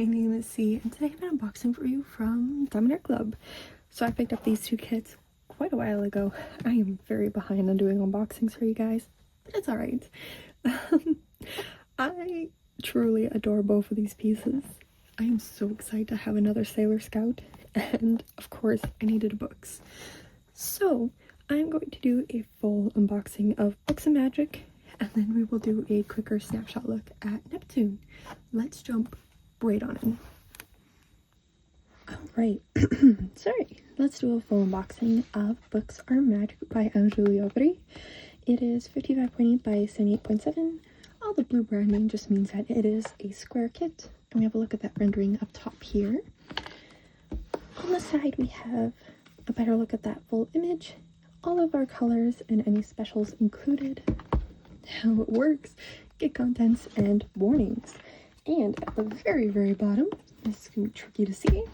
name is C, and today I have an unboxing for you from DiamondArtClub. So I picked up these two kits quite a while ago. I am very behind on doing unboxings for you guys, but it's alright. I truly adore both of these pieces. I am so excited to have another Sailor Scout, and of course I needed books. So I'm going to do a full unboxing of Books and Magic, and then we will do a quicker snapshot look at Neptune. Let's jump right on in. Alright, sorry, let's do a full unboxing of Books Are Magic by Angelina Aubry. It is 55.8 by 78.7. All the blue branding just means that it is a square kit. And we have a look at that rendering up top here. On the side we have a better look at that full image, all of our colors and any specials included, how it works, kit contents, and warnings. And at the very, very bottom, this is going to be tricky to see,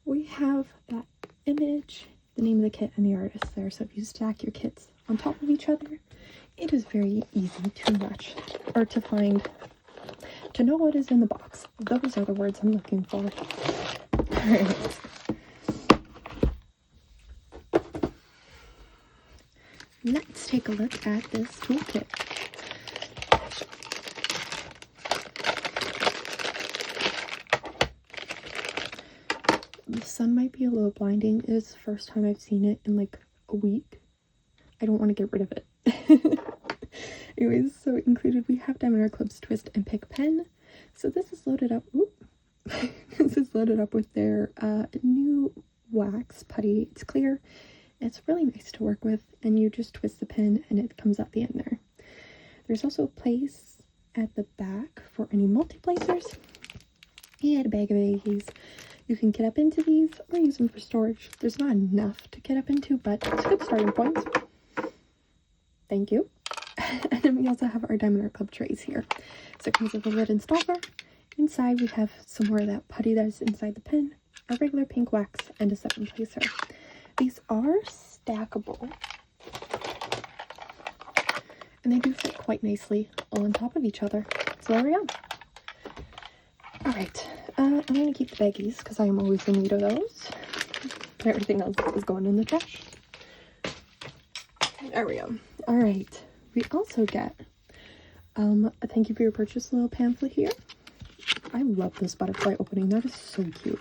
we have that image, the name of the kit, and the artist there. So if you stack your kits on top of each other, it is very easy to match, or to find, to know what is in the box. Those are the words I'm looking for. Alright. Let's take a look at this toolkit. The sun might be a little blinding. It is the first time I've seen it in like a week. I don't want to get rid of it. Anyways, so included we have DiamondArtClub's Twist and Pick pen. So this is loaded up. This is loaded up with their new wax putty. It's clear. It's really nice to work with, and you just twist the pen and it comes out the end there. There's also a place at the back for any multi-placers. And a bag of baggies. You can get up into these or use them for storage. There's not enough to get up into, but it's a good starting point. Thank you. And then we also have our DiamondArtClub trays here. So it comes with a lid and stopper. Inside we have some more of that putty that is inside the pen, a regular pink wax, and a 7-placer. These are stackable, and they do fit quite nicely all on top of each other. So there we go. Alright, I'm going to keep the baggies because I am always in need of those. Everything else is going in the trash. There we go. Alright, we also get a thank you for your purchase little pamphlet here. I love this butterfly opening. That is so cute.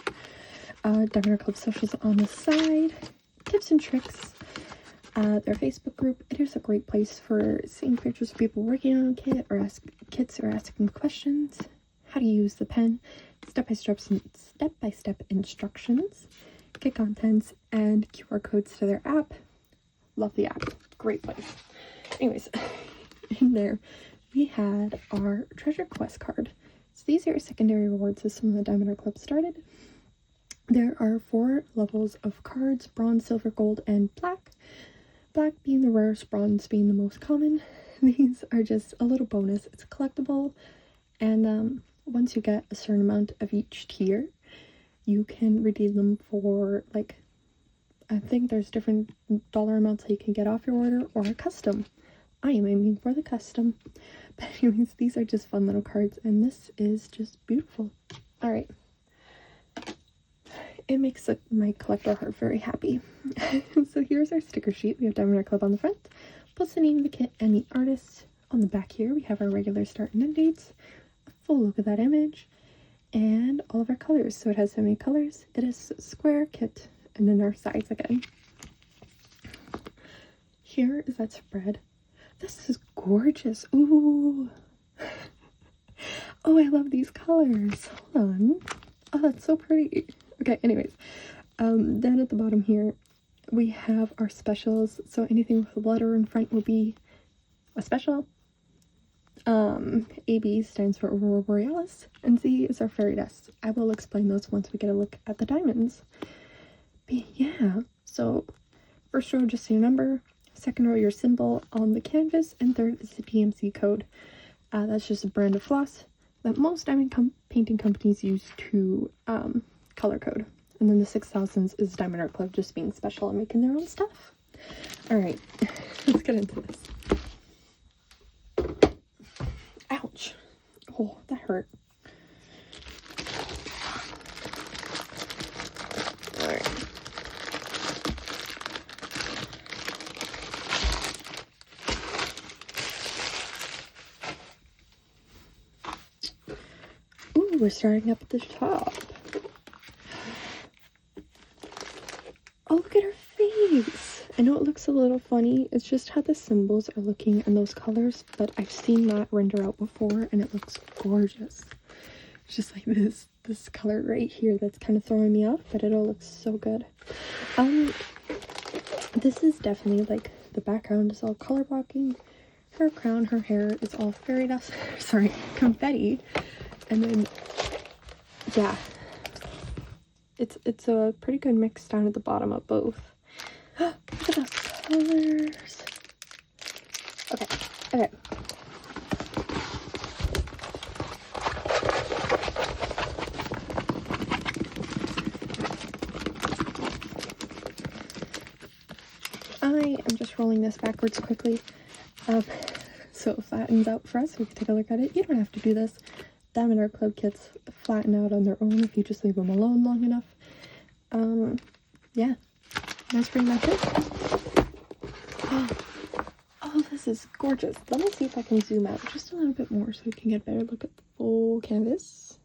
DiamondArtClub socials on the side. Tips and tricks. Their Facebook group. It is a great place for seeing pictures of people working on a kit or asking questions. How to use the pen. Step-by-step instructions. Kit contents and QR codes to their app. Love the app. Great place. Anyways, in there we had our treasure quest card. So these are secondary reward system that DiamondArtClub started. There are 4 levels of cards: bronze, silver, gold, and black. Black being the rarest, bronze being the most common. These are just a little bonus. It's collectible, and once you get a certain amount of each tier, you can redeem them for, like, I think there's different dollar amounts that you can get off your order, or a custom. I am aiming for the custom. But anyways, these are just fun little cards, and this is just beautiful. Alright. It makes my collector heart very happy. So here's our sticker sheet. We have DiamondArtClub on the front, plus the name of the kit and the artist. On the back here, we have our regular start and end dates, a full look of that image, and all of our colors. So it has so many colors. It is a square kit, and then our size again. Here is that spread. This is gorgeous. Ooh. Oh, I love these colors. Hold on. Oh, that's so pretty. Okay, anyways, down at the bottom here, we have our specials. So anything with a letter in front will be a special. AB stands for Aurora Borealis, and Z is our fairy dust. I will explain those once we get a look at the diamonds. But yeah, so first row, just your number. Second row, your symbol on the canvas, and third is the DMC code. That's just a brand of floss that most diamond painting companies use to color code. And then the 6000s is DiamondArtClub just being special and making their own stuff. Alright, let's get into this. Ouch. Oh, that hurt. we're starting up at the top. Oh, look at her face. I know it looks a little funny. It's just how the symbols are looking in those colors, but I've seen that render out before and it looks gorgeous. It's just like this color right here that's kind of throwing me off, but it all looks so good. This is definitely like the background is all color blocking. Her crown, her hair is all fairy dust, sorry, confetti. And then, yeah, it's a pretty good mix down at the bottom of both. Look at those colors. Okay. I am just rolling this backwards quickly, so it flattens out for us. We can take a look at it. You don't have to do this. DiamondArtClub kits flatten out on their own if you just leave them alone long enough. Yeah, that's pretty much it. Oh, this is gorgeous. Let me see if I can zoom out just a little bit more so we can get a better look at the full canvas.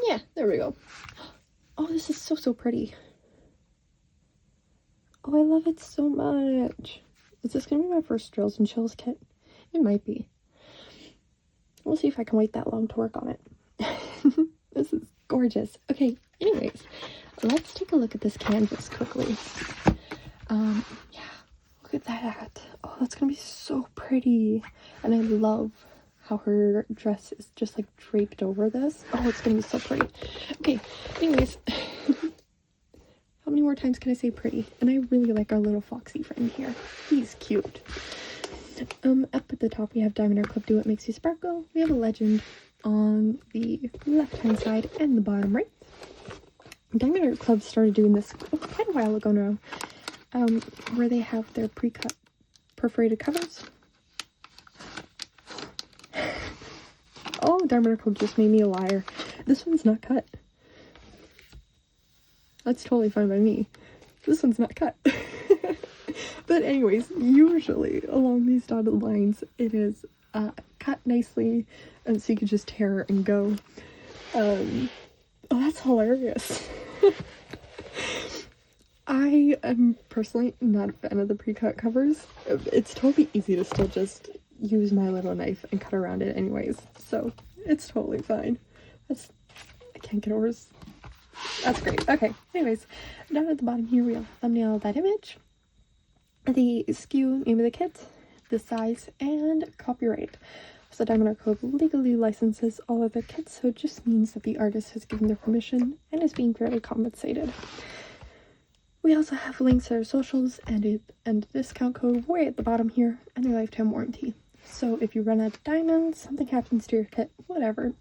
Yeah, there we go. Oh, this is so pretty. Oh, I love it so much. Is this gonna be my first Drills and Chills kit? It might be. We'll see if I can wait that long to work on it. This is gorgeous. Okay, anyways, let's take a look at this canvas quickly. Yeah, look at that. Oh, that's gonna be so pretty. And I love how her dress is just like draped over this. Oh, it's gonna be so pretty. Okay, anyways. How many more times can I say pretty? And I really like our little foxy friend here. He's cute. Up at the top we have Diamondart Do What Makes You Sparkle. We have a legend on the left hand side and the bottom right. Diamondart started doing this quite a while ago now, where they have their pre-cut perforated covers. Oh, Diamondart just made me a liar. This one's not cut. That's totally fine by me. This one's not cut. But anyways, usually along these dotted lines, it is cut nicely, and so you can just tear and go. Oh, that's hilarious. I am personally not a fan of the pre-cut covers. It's totally easy to still just use my little knife and cut around it anyways, so it's totally fine. I can't get over this. That's great. Okay, anyways, down at the bottom here we have a thumbnail of that image, the SKU, name of the kit, the size, and copyright. So DiamondArtClub legally licenses all of their kits, so it just means that the artist has given their permission and is being fairly compensated. We also have links to their socials and a discount code way at the bottom here, and their lifetime warranty. So if you run out of diamonds, something happens to your kit, whatever,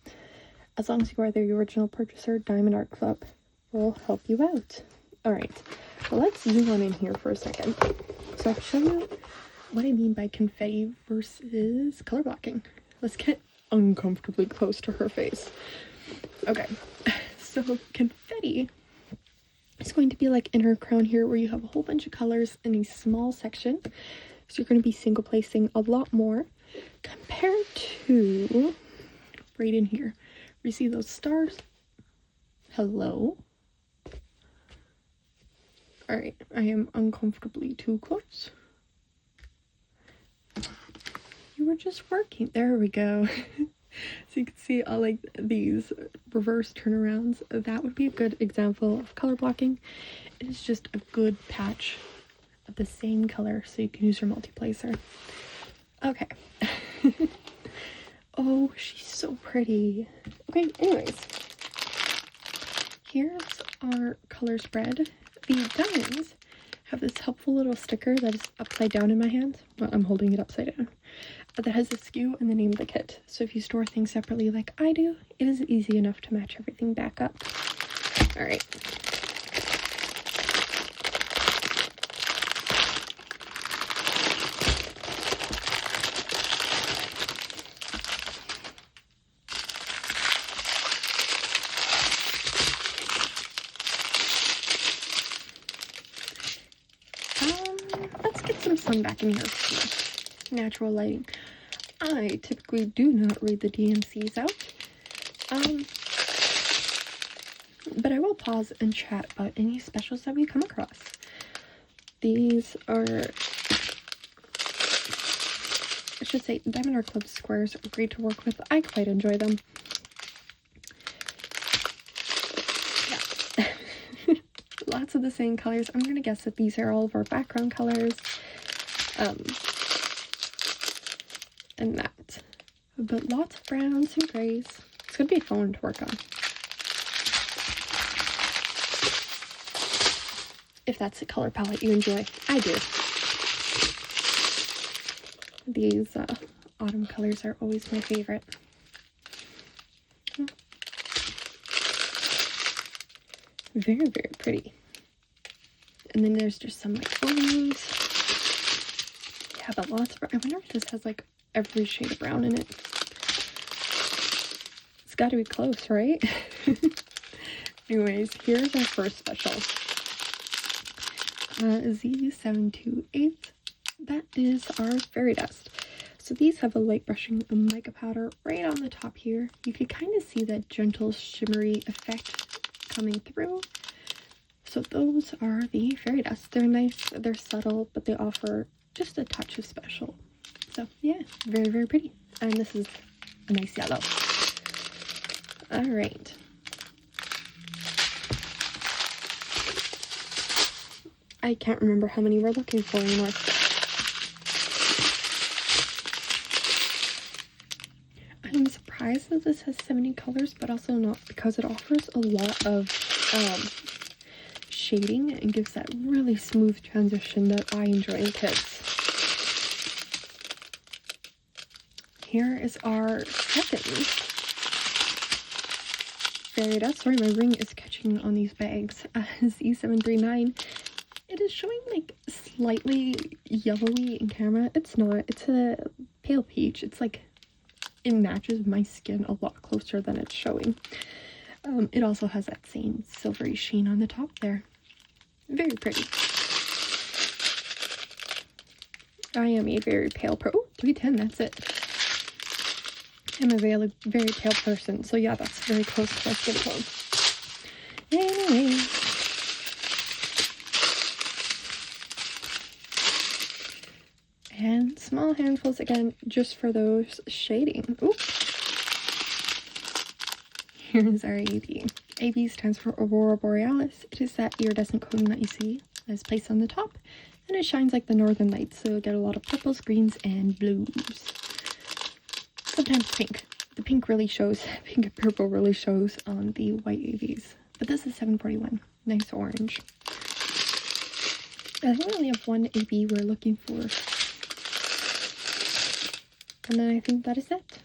as long as you are the original purchaser, DiamondArtClub will help you out. Alright, well, let's zoom on in here for a second. So I'll show you what I mean by confetti versus color blocking. Let's get uncomfortably close to her face. Okay, so confetti is going to be like in her crown here, where you have a whole bunch of colors in a small section. So you're going to be single placing a lot more compared to right in here. You see those stars? Hello? Alright, I am uncomfortably too close. You were just working. There we go. So you can see all like these reverse turnarounds. That would be a good example of color blocking. It is just a good patch of the same color so you can use your multiplacer. Okay. Oh, she's so pretty. Okay, anyways. Here's our color spread. The diamonds have this helpful little sticker that is upside down in my hand. Well, I'm holding it upside down. That has the SKU and the name of the kit. So if you store things separately like I do, it is easy enough to match everything back up. Alright. Let's get some sun back in here. Natural lighting. I typically do not read the DMCs out, But I will pause and chat about any specials that we come across. These are, I should say, Diamondart squares are great to work with. I quite enjoy them. Yeah. Lots of the same colors. I'm going to guess that these are all of our background colors. And that. But lots of browns and grays. It's going to be fun to work on. If that's the color palette you enjoy. I do. These autumn colors are always my favorite. Very, very pretty. And then there's just some like blues. Yeah, but lots of, I wonder if this has like every shade of brown in it. It's got to be close, right? Anyways, here's our first special. Z728. That is our fairy dust. So these have a light brushing mica powder right on the top here. You could kind of see that gentle shimmery effect coming through. So those are the fairy dust. They're nice, they're subtle, but they offer just a touch of special. So yeah, very, very pretty. And this is a nice yellow. All right. I can't remember how many we're looking for anymore. I'm surprised that this has 70 colors, but also not, because it offers a lot of shading and gives that really smooth transition that I enjoy in kits. Here is our second fairy dust. Sorry, my ring is catching on these bags. Z739. It is showing like slightly yellowy in camera. It's not. It's a pale peach. It's like, it matches my skin a lot closer than it's showing. It also has that same silvery sheen on the top there. Very pretty. I am a very pale oh, 310, that's it. I'm a very, very pale person, so yeah, that's very close to my skin tone. Anyway. And small handfuls again, just for those shading. Ooh. Here's our AB. AB stands for Aurora Borealis. It is that iridescent coating that you see that is placed on the top, and it shines like the northern lights, so you'll get a lot of purples, greens, and blues. Sometimes pink. The pink really shows, pink and purple really shows on the white ABs. But this is 741. Nice orange. I think we only have one AB we're looking for. And then I think that is it.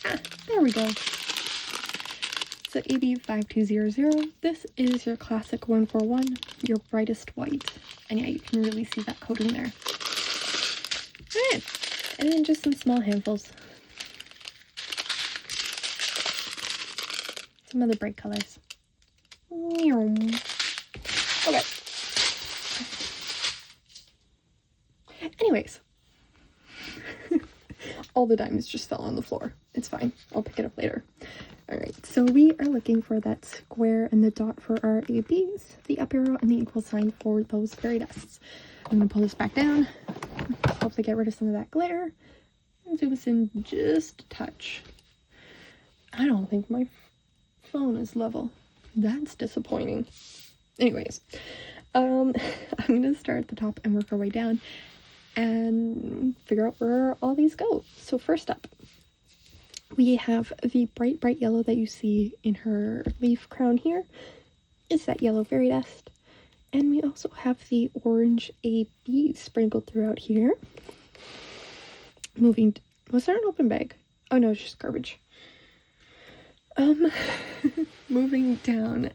Ah, there we go. So AB5200. This is your classic 141, your brightest white. And yeah, you can really see that coating there. Alright, and then just some small handfuls. Some other bright colors. Okay. Anyways. All the diamonds just fell on the floor. It's fine. I'll pick it up later. Alright, so we are looking for that square and the dot for our ABs, the up arrow, and the equal sign for those fairy dusts. I'm going to pull this back down. Hopefully get rid of some of that glitter. And zoom us in just a touch. I don't think my phone is level. That's disappointing. Anyways, I'm going to start at the top and work our way down and figure out where all these go. So first up, we have the bright, bright yellow that you see in her leaf crown here. Is that yellow fairy dust. And we also have the orange AB sprinkled throughout here. Moving, was there an open bag? Oh no, it's just garbage. Moving down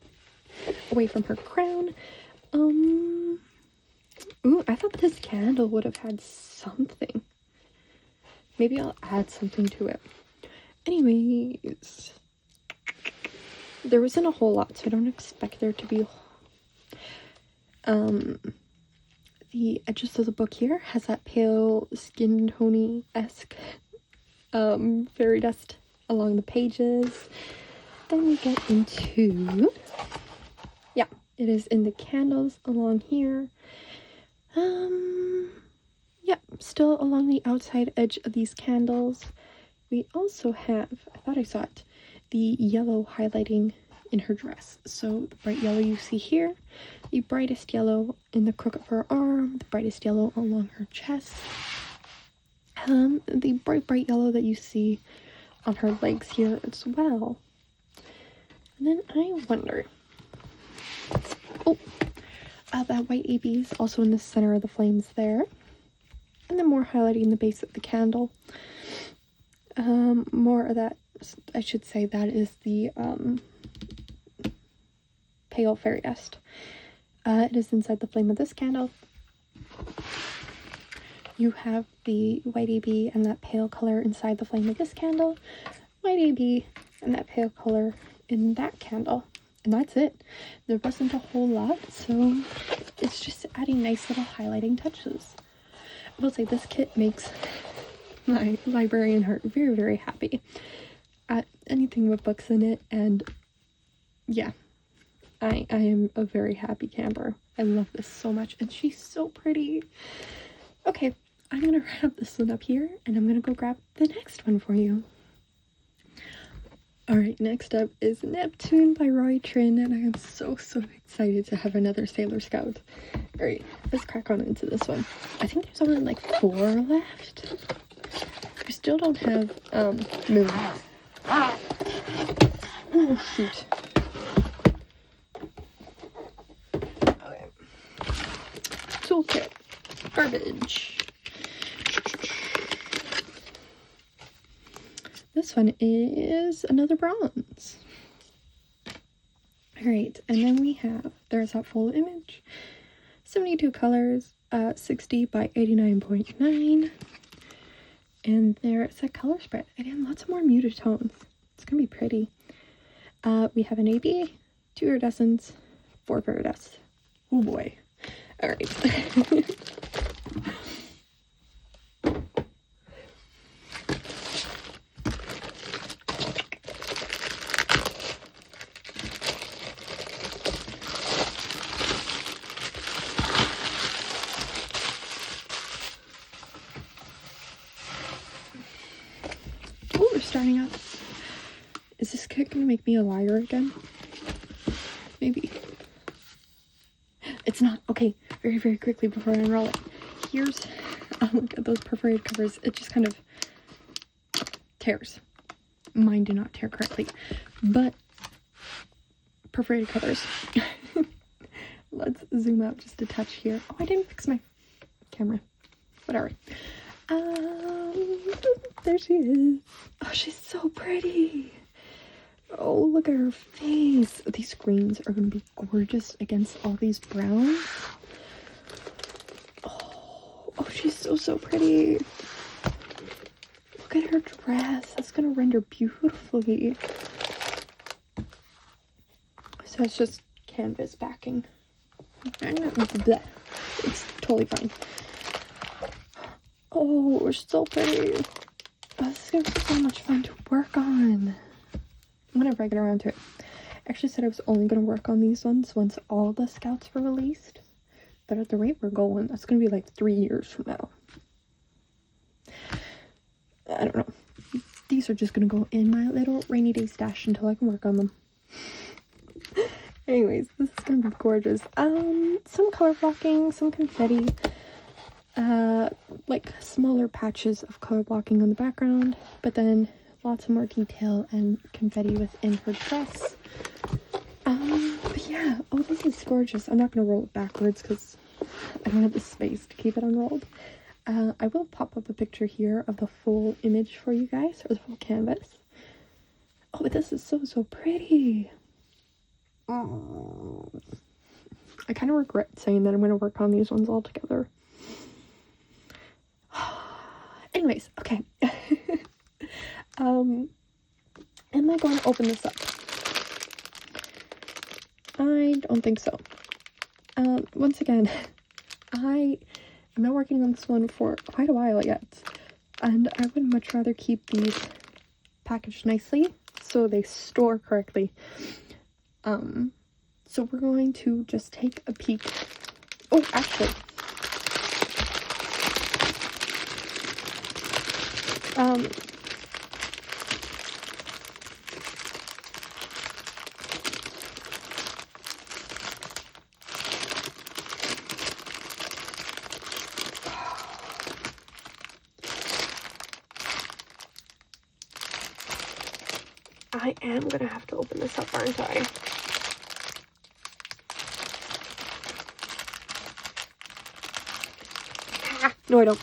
away from her crown. Ooh, I thought this candle would have had something. Maybe I'll add something to it. Anyways, there wasn't a whole lot, so I don't expect there to be. The edges of the book here has that pale skin tony-esque fairy dust along the pages. Then we get into, yeah, it is in the candles along here. Yeah, still along the outside edge of these candles. We also have, I thought I saw it, the yellow highlighting in her dress. So the bright yellow you see here, the brightest yellow in the crook of her arm, the brightest yellow along her chest, the bright yellow that you see on her legs here as well. And then I wonder, oh, that white AB is also in the center of the flames there. And then more highlighting the base of the candle. More of that, I should say, that is the pale fairy dust. It is inside the flame of this candle. You have the white AB and that pale color inside the flame of this candle. White AB and that pale color in that candle. And that's it. There wasn't a whole lot, so it's just adding nice little highlighting touches. I will say this kit makes my librarian heart very, very happy. Anything with books in it, and yeah, I am a very happy camper. I love this so much, and she's so pretty. Okay, I'm gonna wrap this one up here, and I'm gonna go grab the next one for you. Alright, next up is Neptune by Roy Trin, and I am so excited to have another Sailor Scout. Alright, let's crack on into this one. I think there's only like 4 left. We still don't have, Moon. Oh, shoot. Okay. Toolkit. Garbage. This one is another bronze. Alright, and then we have, there's that full image. 72 colors, 60 by 89.9. And there's a color spread. Again, lots more muted tones. It's gonna be pretty. We have an AB, 2 iridescents, 4 fairy dust. Oh boy. Alright. Starting up. Is this kit gonna make me a liar again? Maybe. It's not. Okay, very quickly before I unroll it. Here's, look at those perforated covers. It just kind of tears. Mine do not tear correctly, but perforated covers. Let's zoom out just a touch here. Oh, I didn't fix my camera. Whatever. There she is. Oh, she's so pretty. Oh, look at her face. These greens are going to be gorgeous against all these browns. Oh, she's so pretty. Look at her dress. That's going to render beautifully. So it's just canvas backing. Bleh. It's totally fine. Oh, she's so pretty. Oh, this is going to be so much fun to work on. Whenever I get around to it. I actually said I was only going to work on these ones once all the scouts were released. But at the rate we're going, that's going to be like 3 years from now. I don't know. These are just going to go in my little rainy day stash until I can work on them. Anyways, this is going to be gorgeous. Some color blocking, some confetti. Like smaller patches of color blocking on the background, but then lots of more detail and confetti within her dress. But yeah, oh, this is gorgeous. I'm not gonna roll it backwards because I don't have the space to keep it unrolled. I will pop up a picture here of the full image for you guys, or the full canvas. Oh, but this is so pretty. Oh, I kind of regret saying that I'm gonna work on these ones all together. Anyways, okay. Am I going to open this up? I don't think so. Once again, I am not working on this one for quite a while yet. and I would much rather keep these packaged nicely so they store correctly. So we're going to just take a peek. Oh, actually, I am gonna have to open this up, aren't I? No, I don't.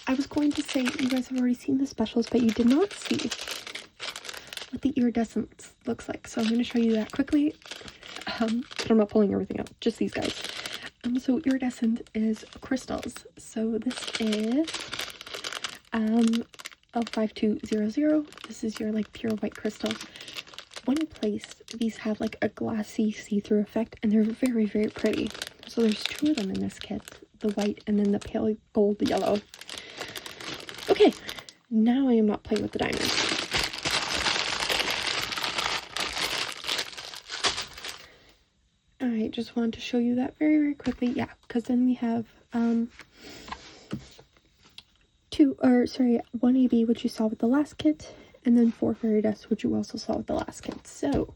I was going to say you guys have already seen the specials, but you did not see what the iridescence looks like. So I'm going to show you that quickly. But I'm not pulling everything out, just these guys. So iridescent is crystals. So this is L5200. This is your like pure white crystal. When placed, these have like a glassy see-through effect, and they're very, very pretty. So there's 2 of them in this kit, the white and then the pale gold yellow. Okay, now I am not playing with the diamonds. I just wanted to show you that very, very quickly. Yeah, because then we have 1 AB, which you saw with the last kit, and then 4 fairy dust, which you also saw with the last kit. So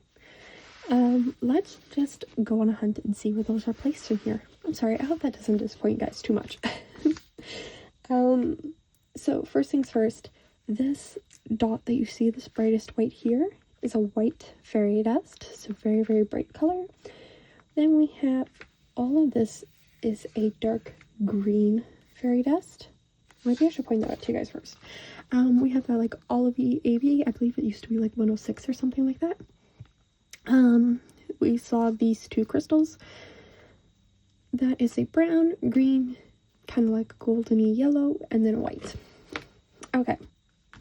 let's just go on a hunt and see where those are placed in here. I'm sorry, I hope that doesn't disappoint you guys too much. So first things first, this dot that you see, this brightest white here, is a white fairy dust, so very, very bright color. Then we have all of this is a dark green fairy dust. Maybe I should point that out to you guys first. We have that like olivey AB. I believe it used to be like 106 or something like that. We saw these 2 crystals. That is a brown, green, kind of like goldeny yellow, and then white. Okay,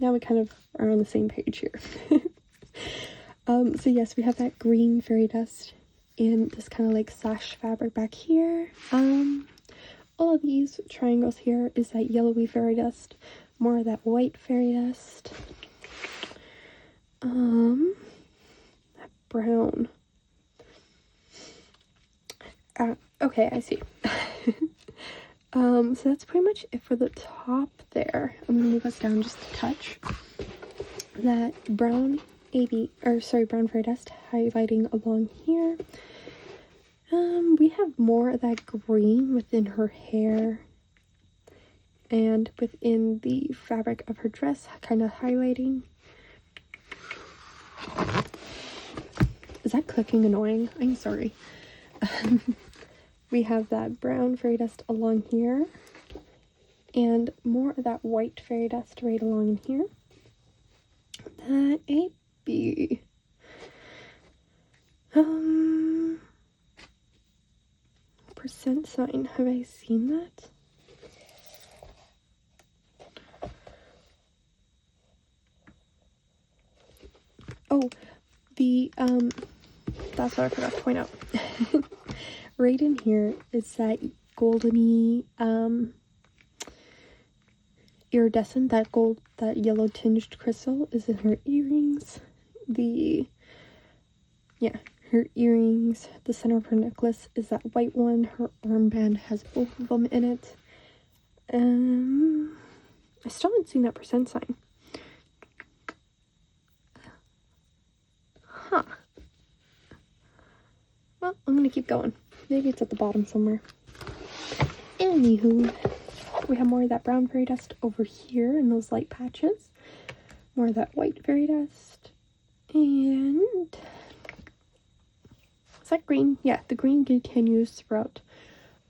now we kind of are on the same page here. So yes, we have that green fairy dust and this kind of like sash fabric back here. All of these triangles here is that yellowy fairy dust, more of that white fairy dust. That brown. Okay, I see. So that's pretty much it for the top there. I'm gonna move us down just a touch. That brown brown fairy dust highlighting along here. We have more of that green within her hair and within the fabric of her dress, kind of highlighting. Is that clicking annoying? I'm sorry. We have that brown fairy dust along here and more of that white fairy dust right along in here. That AB. Percent sign. Have I seen that? Oh, that's what I forgot to point out. Right in here is that goldeny, iridescent, that yellow tinged crystal is in her earrings. Her earrings, the center of her necklace is that white one. Her armband has both of them in it. I still haven't seen that percent sign. Huh. Well, I'm gonna keep going. Maybe it's at the bottom somewhere. Anywho, we have more of that brown fairy dust over here in those light patches. More of that white fairy dust. And is that green? Yeah, the green continues throughout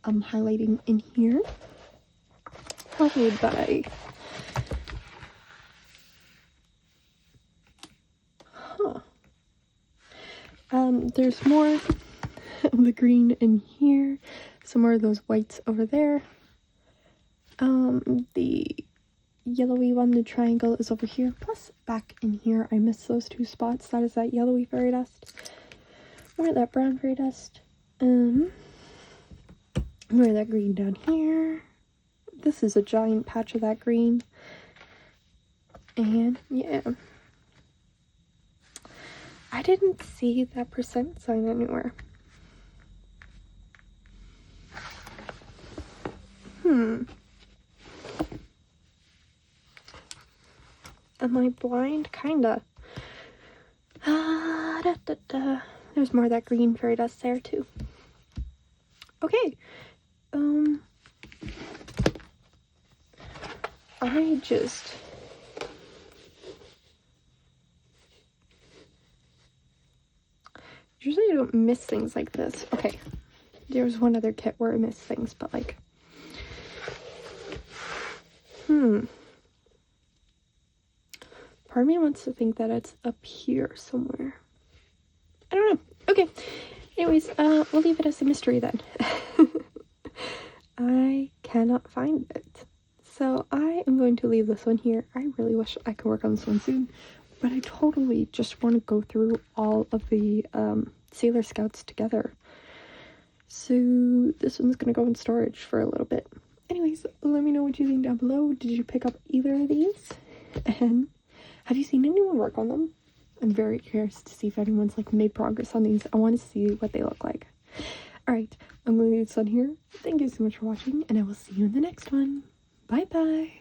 highlighting in here. Followed by there's more of the green in here, some more of those whites over there. The yellowy one, the triangle, is over here, plus back in here I missed those 2 spots. That is that yellowy fairy dust, more of that brown fairy dust, more of that green down here. This is a giant patch of that green, And yeah, I didn't see that percent sign anywhere. Am I blind? Kinda. There's more of that green fairy dust there too. Okay. Usually I don't miss things like this. Okay. There was one other kit where I missed things, but like, part of me wants to think that it's up here somewhere. I don't know. Okay. Anyways, we'll leave it as a mystery then. I cannot find it. So I am going to leave this one here. I really wish I could work on this one soon, but I totally just want to go through all of the Sailor Scouts together. So this one's going to go in storage for a little bit. Anyways, let me know what you think down below. Did you pick up either of these? And have you seen anyone work on them? I'm very curious to see if anyone's like made progress on these. I want to see what they look like. Alright, I'm going to leave this on here. Thank you so much for watching, and I will see you in the next one. Bye bye.